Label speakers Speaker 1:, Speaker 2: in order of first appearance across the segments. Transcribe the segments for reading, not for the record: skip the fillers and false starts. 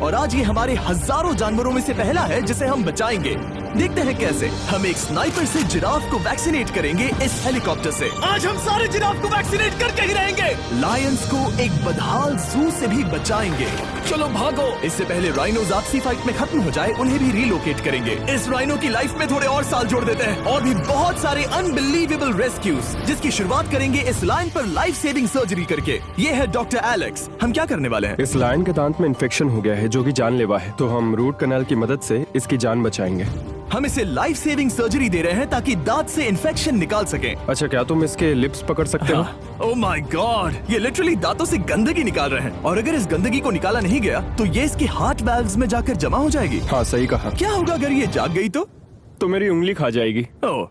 Speaker 1: और आज ये हमारे हजारों जानवरों में से पहला है जिसे हम बचाएंगे। देखते हैं कैसे। हम एक स्नाइपर से जिराफ को वैक्सीनेट करेंगे इस हेलीकॉप्टर से। आज हम सारे जिराफ को वैक्सीनेट करके ही रहेंगे। लायंस को एक बदहाल जू से भी बचाएंगे। चलो भागो। इससे पहले राइनोज आपसी फाइट में खत्म हो जाए, उन्हें भी रिलोकेट करेंगे। इस राइनो की लाइफ में थोड़े और साल जोड़ देते हैं और भी बहुत सारे अनबिलीवेबल रेस्क्यूज, जिसकी शुरुआत करेंगे इस लायन पर लाइफ सेविंग सर्जरी करके। ये है डॉक्टर एलेक्स। हम क्या करने वाले हैं?
Speaker 2: इस लायन के दांत में इन्फेक्शन हो गया है जो कि जानलेवा है, तो हम रूट कैनाल की मदद से इसकी जान बचाएंगे।
Speaker 1: हम इसे लाइफ सेविंग सर्जरी दे रहे हैं ताकि दांत से इन्फेक्शन निकाल सकें।
Speaker 2: अच्छा, क्या तुम इसके लिप्स पकड़ सकते हो?
Speaker 1: ओह माय गॉड, ये लिटरली दांतों से गंदगी निकाल रहे हैं और अगर इस गंदगी को निकाला नहीं गया तो ये इसके हार्ट वाल्व्स में जाकर जमा हो जाएगी।
Speaker 2: हाँ, सही कहा।
Speaker 1: क्या होगा अगर ये जाग गई तो
Speaker 2: मेरी उंगली खा जाएगी।
Speaker 1: ओह,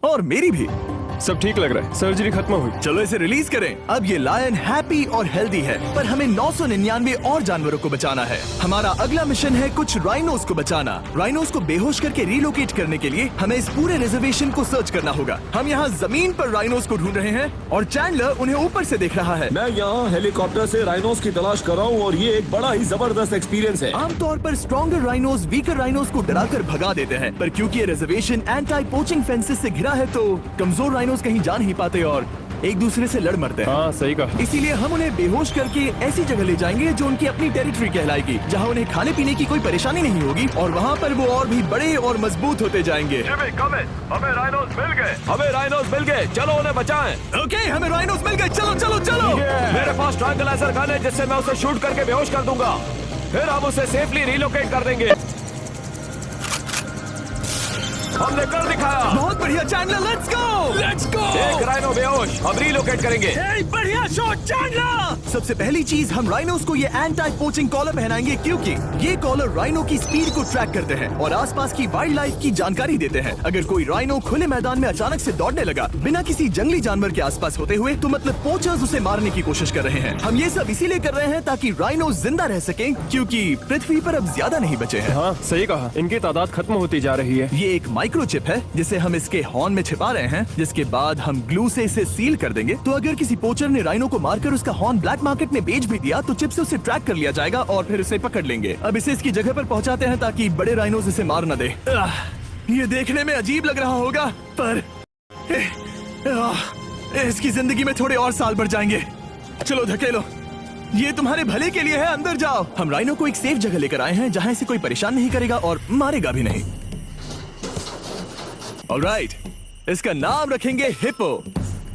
Speaker 1: और मेरी भी।
Speaker 2: सब ठीक लग रहा है, सर्जरी खत्म हुई।
Speaker 1: चलो इसे रिलीज करें। अब ये लायन हैप्पी और हेल्दी है, पर हमें 999 और जानवरों को बचाना है। हमारा अगला मिशन है कुछ राइनोस को बचाना। राइनोस को बेहोश करके रिलोकेट करने के लिए हमें इस पूरे रिजर्वेशन को सर्च करना होगा। हम यहाँ जमीन पर राइनोस को ढूंढ रहे हैं और चैंडलर उन्हें ऊपर से देख रहा है।
Speaker 3: मैं यहाँ हेलीकॉप्टर से राइनोस की तलाश कर रहा हूँ और ये एक बड़ा ही जबरदस्त एक्सपीरियंस है।
Speaker 1: आमतौर पर स्ट्रॉन्गर राइनोस वीकर राइनोस को डराकर भगा देते हैं, पर क्योंकि ये रिजर्वेशन एंटी पोचिंग फेंसेस से घिरा है तो कमजोर राइनोस कहीं जा नहीं पाते और एक दूसरे से लड़ मरते हैं।
Speaker 2: हाँ, सही कहा।
Speaker 1: इसीलिए हम उन्हें बेहोश करके ऐसी जगह ले जाएंगे जो उनकी अपनी टेरिटरी कहलाएगी, जहाँ उन्हें खाने पीने की कोई परेशानी नहीं होगी और वहाँ पर वो और भी बड़े और मजबूत होते जाएंगे।
Speaker 3: हमें राइनोस मिल गए। हमें राइनोस मिल गए, चलो उन्हें बचाएं।
Speaker 1: ओके, हमें राइनोस मिल गए। चलो चलो चलो।
Speaker 3: मेरे पास ट्रैंक्विलाइजर गन है जिससे मैं उसे शूट करके बेहोश कर दूंगा, फिर हम उसे सेफली रिलोकेट कर देंगे। हमने कर दिखाया।
Speaker 1: बहुत बढ़िया चैंडलर, लेट्स गो।
Speaker 3: एक राइनो बेहोश, हम रिलोकेट करेंगे।
Speaker 1: बढ़िया शॉट चैंडलर। सबसे पहली चीज, हम राइनोस को ये एंटी पोचिंग कॉलर पहनाएंगे क्योंकि ये कॉलर राइनो की स्पीड को ट्रैक करते हैं और आसपास की वाइल्ड लाइफ की जानकारी देते हैं। अगर कोई राइनो खुले मैदान में अचानक से दौड़ने लगा बिना किसी जंगली जानवर के आसपास होते हुए, तो मतलब पोचर्स उसे मारने की कोशिश कर रहे हैं। हम ये सब इसीलिए कर रहे हैं ताकि राइनो जिंदा रह सकें, क्योंकि पृथ्वी पर अब ज्यादा नहीं बचे हैं।
Speaker 2: हाँ, सही कहा। इनकी तादाद खत्म होती जा रही है।
Speaker 1: ये एक माइक्रोचिप है जिसे हम इसके हॉर्न में छिपा रहे हैं, जिसके बाद हम ग्लू से इसे सील कर देंगे। तो अगर किसी पोचर ने राइनो को मारकर उसका हॉर्न ब्लैक मार्केट में बेच भी दिया तो चिप से उसे ट्रैक कर लिया जाएगा और फिर उसे पकड़ लेंगे। अब इसे इसकी जगह पर पहुंचाते हैं ताकि बड़े राइनोस इसे मार न दे। ये देखने में अजीब लग रहा होगा, पर इसकी जिंदगी में थोड़े और साल बढ़ जाएंगे। चलो धकेलो, ये तुम्हारे भले के लिए है, अंदर जाओ। हम राइनो को एक सेफ जगह लेकर आए हैं जहाँ इसे कोई परेशान नहीं करेगा और मारेगा भी नहीं। ऑलराइट, इसका नाम रखेंगे हिप्पो।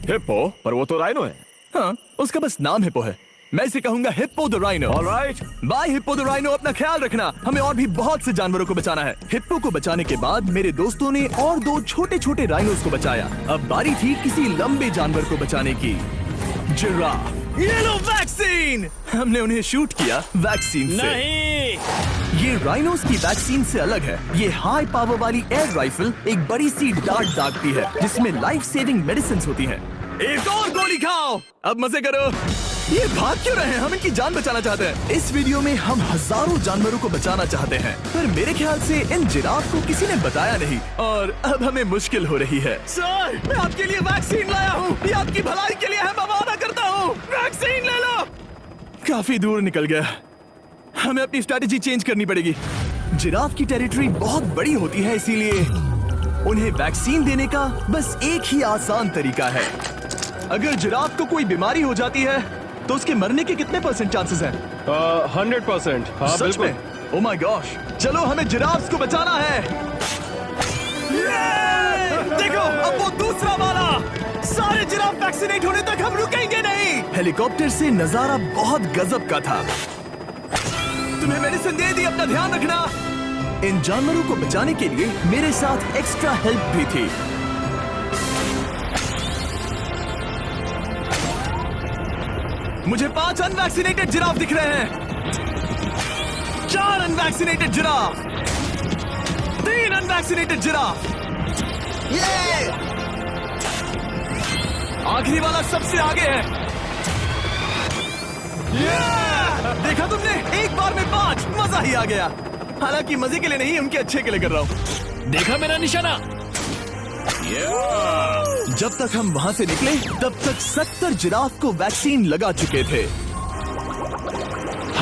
Speaker 3: हिप्पो? पर वो तो राइनो है।
Speaker 1: हाँ, उसका बस नाम हिप्पो है। मैं इसे कहूंगा hippo the rhino.
Speaker 3: Alright,
Speaker 1: bye hippo the rhino. अपना ख्याल रखना, हमें और भी बहुत से जानवरों को बचाना है। हिप्पो को बचाने के बाद मेरे दोस्तों ने और 2 छोटे छोटे राइनोस को बचाया। अब बारी थी किसी लंबे जानवर को बचाने की। जिराफ। ये लो वैक्सीन। हमने उन्हें शूट किया वैक्सीन से।
Speaker 3: नहीं,
Speaker 1: ये राइनोस की वैक्सीन से अलग है। ये हाई पावर वाली एयर राइफल एक बड़ी सी डार्ट दागती है जिसमें लाइफ सेविंग मेडिसिन होती है। एक और गोली खाओ, अब मजे करो। ये भाग क्यों रहे हैं? हम इनकी जान बचाना चाहते हैं। इस वीडियो में हम हजारों जानवरों को बचाना चाहते हैं, पर मेरे ख्याल से इन जिराफ को किसी ने बताया नहीं और अब हमें मुश्किल हो रही है। सर, मैं आपके लिए वैक्सीन लाया हूँ। ये आपकी भलाई के लिए है, मैं वादा करता हूँ। वैक्सीन ले लो। काफी दूर निकल गया, हमें अपनी स्ट्रैटेजी चेंज करनी पड़ेगी। जिराफ की टेरिटरी बहुत बड़ी होती है, इसीलिए उन्हें वैक्सीन देने का बस एक ही आसान तरीका है। अगर जिराफ को कोई बीमारी हो जाती है तो उसके मरने के कितने % चांसेस हैं?
Speaker 2: 100%। हाँ,
Speaker 1: सच
Speaker 2: बिल्कुल।
Speaker 1: में? ओह माय गॉश, चलो हमें जिराफ्स को बचाना है। देखो, अब वो दूसरा वाला। सारे जिराफ वैक्सीनेट होने तक हम रुकेंगे नहीं। हेलीकॉप्टर से नजारा बहुत गजब का था। तुम्हें मेडिसिन दे दी, अपना ध्यान रखना। इन जानवरों को बचाने के लिए मेरे साथ एक्स्ट्रा हेल्प भी थी। मुझे 5 अनवैक्सीनेटेड जिराफ दिख रहे हैं। 4 अनवैक्सीनेटेड जिराफ, 3 अनवैक्सीनेटेड जिराफ। ये आखिरी वाला सबसे आगे है। देखा तुमने, एक बार में 5। मजा ही आ गया। हालांकि मजे के लिए नहीं, उनके अच्छे के लिए कर रहा हूँ।
Speaker 3: देखा मेरा निशाना?
Speaker 1: जब तक हम वहाँ से निकले तब तक 70 जिराफ को वैक्सीन लगा चुके थे।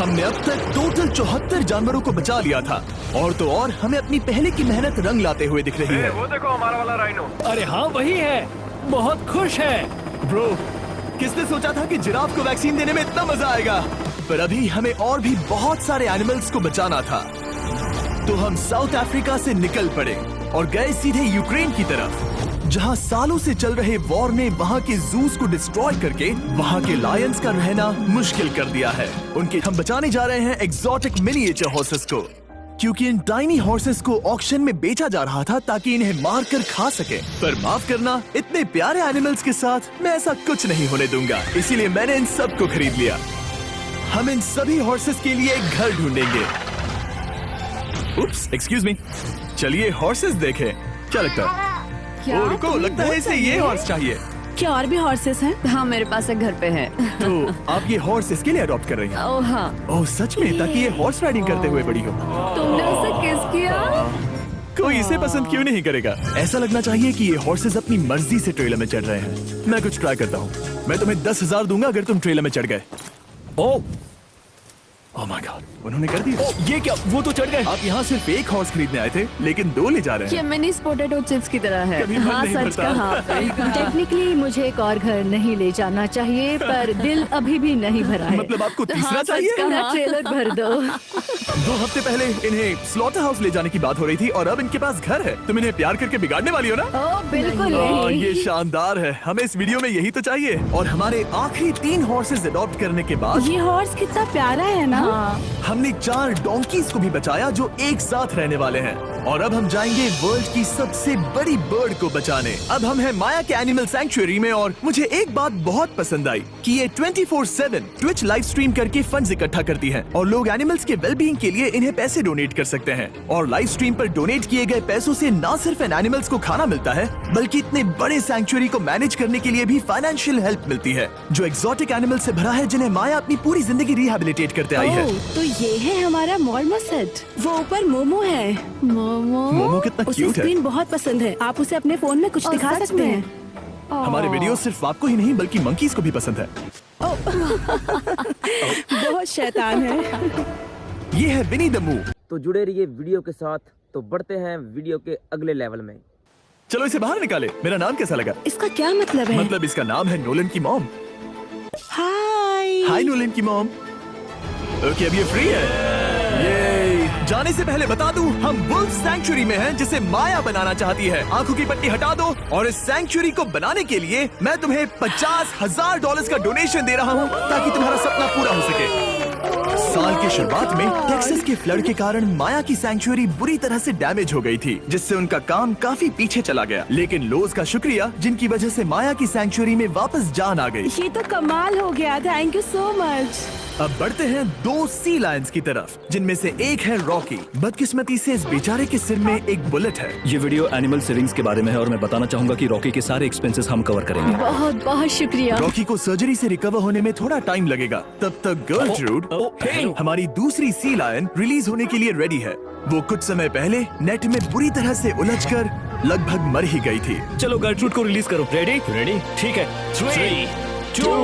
Speaker 1: हमने अब तक टोटल 74 जानवरों को बचा लिया था, और तो और हमें अपनी पहले की मेहनत रंग लाते हुए दिख रही है।
Speaker 3: वो देखो हमारा वाला राइनो।
Speaker 4: अरे हाँ वही है, बहुत खुश है।
Speaker 1: ब्रो, किसने सोचा था कि जिराफ को वैक्सीन देने में इतना मजा आएगा? पर अभी हमें और भी बहुत सारे एनिमल्स को बचाना था, तो हम साउथ अफ्रीका से निकल पड़े और गए सीधे यूक्रेन की तरफ, जहां सालों से चल रहे वॉर ने वहां के जूस को डिस्ट्रॉय करके वहां के लायंस का रहना मुश्किल कर दिया है। उनके हम बचाने जा रहे हैं एक्सोटिक मिनिएचर हॉर्सेस को, क्योंकि इन टाइनी हॉर्सेस को ऑक्शन में बेचा जा रहा था ताकि इन्हें मार कर खा सके। पर माफ करना, इतने प्यारे एनिमल्स के साथ मैं ऐसा कुछ नहीं होने दूंगा, इसीलिए मैंने इन सब को खरीद लिया। हम इन सभी हॉर्सेस के लिए एक घर ढूंढेंगे। उप्स, एक्सक्यूज मी, चलिए हॉर्सेस देखें। क्या लगता है?
Speaker 5: क्या?
Speaker 1: ओ, रुको, लगता है इसे ये हॉर्स चाहिए।
Speaker 5: क्या और भी हॉर्सेस हैं?
Speaker 6: हाँ मेरे पास एक घर पे है।
Speaker 1: तो आप ये हॉर्स इसके लिए अडॉप्ट कर रही हैं?
Speaker 6: ओह हाँ।
Speaker 1: ओह सच में? ताकि ये हॉर्स राइडिंग करते हुए बड़ी हो।
Speaker 6: तुमने उसे किस किया?
Speaker 1: कोई इसे पसंद क्यों नहीं करेगा? ऐसा लगना चाहिए कि ये हॉर्सेस अपनी मर्जी से ट्रेलर में चढ़ रहे हैं। मैं कुछ ट्राई करता हूँ। मैं तुम्हें 10,000 दूंगा अगर तुम ट्रेलर में चढ़ गए। ओह माय गॉड, उन्होंने कर दिया।
Speaker 4: ये क्या, वो तो चढ़ गए।
Speaker 1: आप यहाँ सिर्फ एक हॉर्स खरीदने आए थे, लेकिन 2 ले जा रहे
Speaker 6: ये
Speaker 1: हैं।
Speaker 6: मिनी पोटैटो चिप्स की तरह है।
Speaker 1: कभी मन
Speaker 6: हाँ
Speaker 1: नहीं
Speaker 6: सच
Speaker 1: भरता।
Speaker 6: कहा।
Speaker 5: टेक्निकली मुझे एक और घर नहीं ले जाना चाहिए, पर दिल अभी भी नहीं भरा है।
Speaker 1: मतलब आपको तीसरा
Speaker 6: हाँ, सच
Speaker 1: चाहिए?
Speaker 6: कहा।
Speaker 5: पूरा ट्रेलर भर दो।
Speaker 1: 2 हफ्ते पहले इन्हें स्लॉटर हाउस ले जाने की बात हो रही थी, और अब इनके पास घर है। तुम इन्हें प्यार करके बिगाड़ने वाली हो ना?
Speaker 5: ओह बिल्कुल
Speaker 1: ओह,
Speaker 5: नहीं।
Speaker 1: ये शानदार है। हमें इस वीडियो में यही तो चाहिए। और हमारे आखिरी 3 हॉर्सेस अडॉप्ट करने के बाद
Speaker 5: ये हॉर्स कितना प्यारा है ना।
Speaker 1: हमने 4 डोंकीज को भी बचाया जो एक साथ रहने वाले हैं। और अब हम जाएंगे वर्ल्ड की सबसे बड़ी बर्ड को बचाने। अब हम हैं माया के एनिमल सैंक्चुअरी में, और मुझे एक बात बहुत पसंद आई कि ये 24/7 ट्विच लाइव स्ट्रीम करके फंड्स इकट्ठा करती है, और लोग एनिमल्स के वेलबींग के लिए इन्हें पैसे डोनेट कर सकते हैं। और लाइव स्ट्रीम पर डोनेट किए गए पैसों से न सिर्फ इन एनिमल्स को खाना मिलता है, बल्कि इतने बड़े सैंक्चुअरी को मैनेज करने के लिए भी फाइनेंशियल हेल्प मिलती है, जो एक्सोटिक एनिमल से भरा है, जिन्हें माया अपनी पूरी जिंदगी रिहैबिलिटेट करते आई है।
Speaker 5: ओह, तो ये है हमारा मॉर्मोसेट। वो ऊपर मोमो है।
Speaker 1: मोमो कितना
Speaker 5: उसे
Speaker 1: क्यूट है।
Speaker 5: स्क्रीन बहुत पसंद है। आप उसे अपने फोन में कुछ
Speaker 6: ओह,
Speaker 5: दिखा
Speaker 6: सच
Speaker 5: सकते
Speaker 6: में?
Speaker 5: हैं।
Speaker 1: हमारे वीडियो सिर्फ आपको ही नहीं बल्कि मंकीज को भी पसंद है।
Speaker 5: बहुत शैतान है।
Speaker 1: ये है विनी द मू।
Speaker 7: तो जुड़े रहिए वीडियो के साथ। तो बढ़ते हैं वीडियो के अगले लेवल में।
Speaker 1: चलो इसे बाहर निकाले। मेरा नाम कैसा लगा?
Speaker 5: इसका क्या मतलब है?
Speaker 1: मतलब इसका नाम है नोलन की मॉम।
Speaker 5: हाय।
Speaker 1: हाय नोलन की मॉम। ओके, अब ये फ्री है। ये जाने से पहले बता दूं, हम वुल्फ सैंक्चुअरी में हैं, जिसे माया बनाना चाहती है। आंखों की पट्टी हटा दो, और इस सैंक्चुअरी को बनाने के लिए मैं तुम्हें $50,000 का डोनेशन दे रहा हूं, ताकि तुम्हारा सपना पूरा हो सके। साल की शुरुआत में टेक्सास के फ्लड के कारण माया की सैंक्चुअरी बुरी तरह से डैमेज हो गई थी, जिससे उनका काम काफी पीछे चला गया। लेकिन लोज का शुक्रिया, जिनकी वजह से माया की सैंक्चुअरी में वापस जान आ गई।
Speaker 5: ये तो कमाल हो गया। Thank you so much.
Speaker 1: अब बढ़ते हैं 2 सी लायंस की तरफ, जिनमें से एक है रॉकी। बदकिस्मती से इस बेचारे के सिर में एक बुलेट है।
Speaker 4: ये वीडियो एनिमल सेविंग्स के बारे में है, और मैं बताना चाहूंगा कि रॉकी के सारे एक्सपेंसेस हम कवर करेंगे।
Speaker 5: बहुत बहुत शुक्रिया।
Speaker 1: रॉकी को सर्जरी से रिकवर होने में थोड़ा टाइम लगेगा। तब तक गर्लट्रूड, हमारी दूसरी सी लायन, रिलीज होने के लिए रेडी है। वो कुछ समय पहले नेट में बुरी तरह से उलझकर लगभग मर ही गई थी।
Speaker 4: चलो गर्ट्रूड को रिलीज करो। रेडी? ठीक है। 3, 2,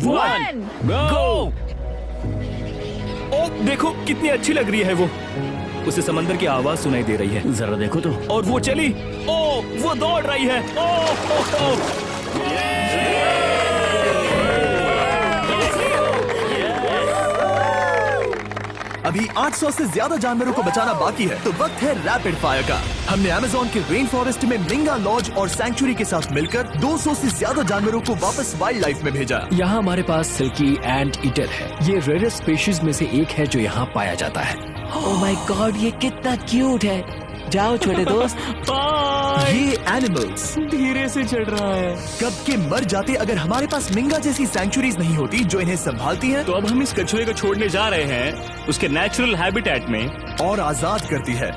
Speaker 4: 1 गो। ओ देखो कितनी अच्छी लग रही है वो। उसे समंदर की आवाज सुनाई दे रही है। जरा देखो तो। और वो चली। ओ वो दौड़ रही है। ओ।
Speaker 1: अभी 800 से ज्यादा जानवरों को बचाना बाकी है, तो वक्त है रैपिड फायर का। हमने अमेज़न के रेन फॉरेस्ट में मिंगा लॉज और सैंक्चुअरी के साथ मिलकर 200 से ज्यादा जानवरों को वापस वाइल्ड लाइफ में भेजा।
Speaker 8: यहाँ हमारे पास सिल्की एंट ईटर है। ये रेयरेस्ट स्पीशीज में से एक है जो यहाँ पाया जाता है। ओह माय गॉड, ये कितना क्यूट है। जाओ छोटे दोस्त।
Speaker 1: ये एनिमल्स
Speaker 4: धीरे से चढ़ रहा है।
Speaker 1: कब के मर जाते अगर हमारे पास मिंगा जैसी सैंक्चुरीज नहीं होती जो इन्हें संभालती हैं
Speaker 4: तो अब हम इस कछुए को छोड़ने जा रहे हैं उसके नेचुरल हैबिटेट में।
Speaker 1: और आजाद करती है।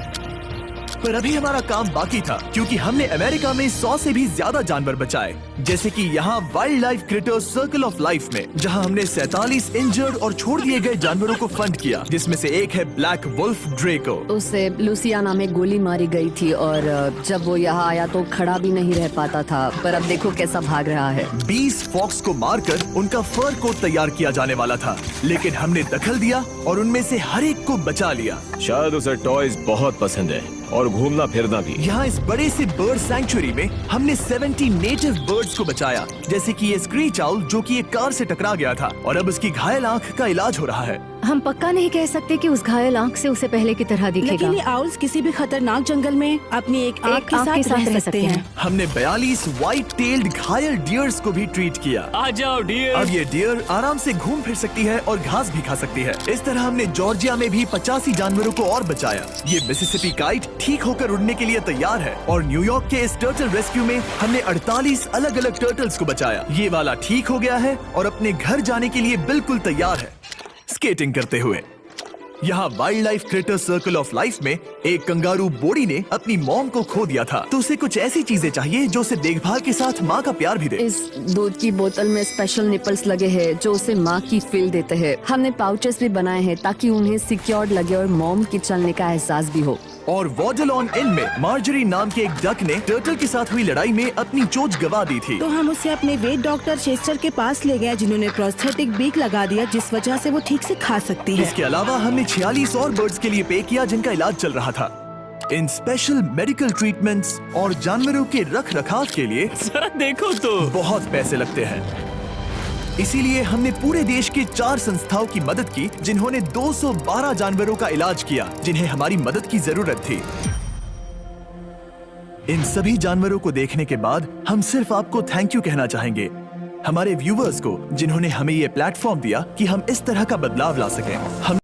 Speaker 1: पर अभी हमारा काम बाकी था, क्योंकि हमने अमेरिका में 100 से भी ज्यादा जानवर बचाए, जैसे कि यहाँ wild life creators circle of life में, जहाँ हमने 47 इंजर्ड और छोड़ दिए गए जानवरों को फंड किया, जिसमें से एक है ब्लैक वुल्फ ड्रेको।
Speaker 6: उसे लुसियाना में गोली मारी गई थी और जब वो यहाँ आया तो खड़ा भी नहीं रह पाता था, पर अब देखो कैसा भाग रहा है।
Speaker 1: 20 फॉक्स को मारकर उनका फर कोट तैयार किया जाने वाला था, लेकिन हमने दखल दिया और उनमें से हर एक को बचा लिया।
Speaker 3: शायद उसे टॉयज बहुत पसंद है और घूमना फिरना भी।
Speaker 1: यहाँ इस बड़े से बर्ड सैंक्चुरी में हमने 70 नेटिव बर्ड्स को बचाया, जैसे कि ये स्क्रीच आउल जो कि एक कार से टकरा गया था और अब उसकी घायल आंख का इलाज हो रहा है।
Speaker 5: हम पक्का नहीं कह सकते कि उस घायल आंख से उसे पहले की तरह दिखेगा।
Speaker 9: लेकिन ये आउल्स किसी भी खतरनाक जंगल में अपनी एक आंख के साथ रह सकते हैं।
Speaker 1: हमने 42 व्हाइट टेल्ड घायल डियर्स को भी ट्रीट किया।
Speaker 4: आ जाओ डियर।
Speaker 1: अब ये डियर आराम से घूम फिर सकती है और घास भी खा सकती है। इस तरह हमने जॉर्जिया में भी 85 जानवरों को और बचाया। ये मिसिसिपी काइट ठीक होकर उड़ने के लिए तैयार है और न्यूयॉर्क के इस टर्टल रेस्क्यू में हमने 48 अलग अलग टर्टल्स को बचाया। ये वाला ठीक हो गया है और अपने घर जाने के लिए बिल्कुल तैयार है स्केटिंग करते हुए। यहाँ wild life creator circle of life में एक कंगारू बोडी ने अपनी मॉम को खो दिया था, तो उसे कुछ ऐसी चीजें चाहिए जो उसे देखभाल के साथ माँ का प्यार भी दे।
Speaker 6: इस दूध की बोतल में स्पेशल निपल्स लगे हैं जो उसे माँ की फील देते हैं। हमने पाउचेस भी बनाए हैं ताकि उन्हें सिक्योर्ड लगे और मॉम के चलने का एहसास भी हो।
Speaker 1: और वॉडलॉन इन में मार्जरी नाम के एक डक ने टर्टल के साथ हुई लड़ाई में अपनी चोंच गवा दी थी।
Speaker 9: तो हम उसे अपने वेट डॉक्टर चेस्टर के पास ले गए, जिन्होंने प्रोस्थेटिक बीक लगा दिया, जिस वजह से वो ठीक से खा सकती है।
Speaker 1: इसके अलावा हमने 46 और बर्ड्स के लिए पे किया जिनका इलाज चल रहा था। इन स्पेशल मेडिकल ट्रीटमेंट्स और जानवरों के रख रखाव के लिए
Speaker 4: जरा देखो तो
Speaker 1: बहुत पैसे लगते हैं। इसीलिए हमने पूरे देश के 4 संस्थाओं की मदद की, जिन्होंने 212 जानवरों का इलाज किया जिन्हें हमारी मदद की जरूरत थी। इन सभी जानवरों को देखने के बाद हम सिर्फ आपको थैंक यू कहना चाहेंगे, हमारे व्यूवर्स को, जिन्होंने हमें ये प्लेटफॉर्म दिया कि हम इस तरह का बदलाव ला सकें। हम